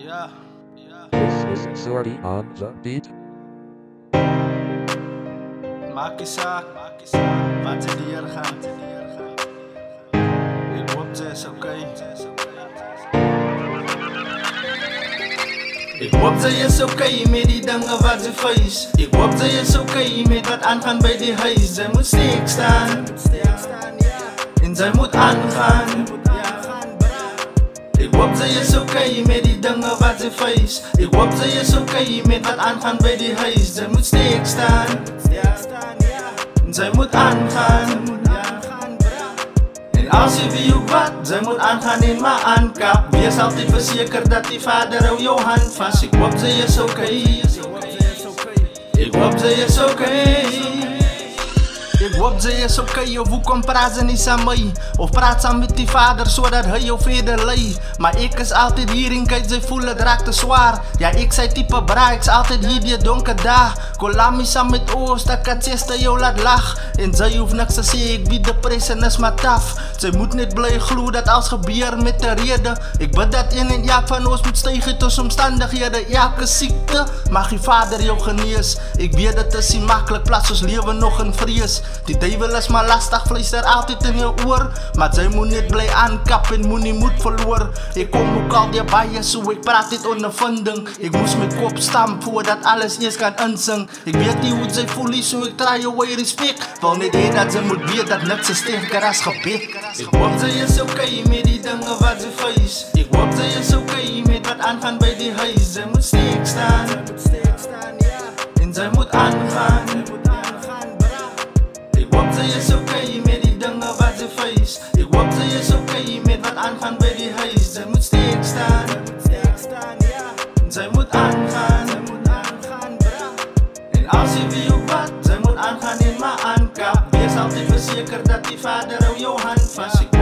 This is Sorty on the beat. Maak je zaak, wat ze hier gaan. Ik hoop ze is oké. Ik hoop ze is oké met die dingen wat ze face. Ik hoop ze is oké met wat aangaan bij die huis. Zij moet sterk staan en zij moet aangaan. Ik hoop ze is oké met die dingen wat ze face. Ik hoop ze is oké met wat aangaan bij die huis. Zij moet sterk staan en zij moet aangaan. En als je wie ook wat, zij moet aangaan in mijn aankap. Wees altijd verzekerd dat die vader hou jou hand vast. Ik hoop ze is oké. Ik hoop ze is oké. Ik hoop ze is oké, of hoe kom praat ze niet aan mij? Of praat ze met die vader zodat hij jou verder leidt. Maar ik is altijd hier en kijk ze voelen het raakt te zwaar. Ja ik zei type bra, ik is altijd hier die donker dag. Kolami saam met oost, dat kan zesde jou laat lach. En zij hoeft niks te zeggen, ik bied de prijs en is maar taf. Zij moet niet blij gloeien dat alles gebeurt met de reden. Ik bid dat in en ja van ons moet stijgen tussen omstandigheden. Elke ziekte mag je vader jou genees. Ik weet het is niet makkelijk, plaats ons leven nog in vrees. Die duivel is maar lastig, vlees er altijd in je oor. Maar zij moet niet blij aankappen en moet niet moed verloren. Ik kom ook al bij je zo, ik praat dit ondervinding. Ik moest mijn kop stampen voordat alles eerst kan inzingen. Ik weet niet hoe zij voelen, zo ik draai away respect. Wil niet één dat ze moet weten dat niks is sterker als gebed. Ik hoop ze is oké met die dingen wat ze face. Ik hoop ze is oké met wat aangaan bij die huis. Zij moet sterk staan en zij moet aangaan. Ik hoop ze is oké met die dingen wat ze face. Ik hoop ze is oké met wat aangaan bij die huis. Zij moet sterk staan en zij moet aangaan. En als je wie ook wat, zij moet aangaan in mijn aankap. Wees altijd verzekerd dat die vader hou jou hand vast.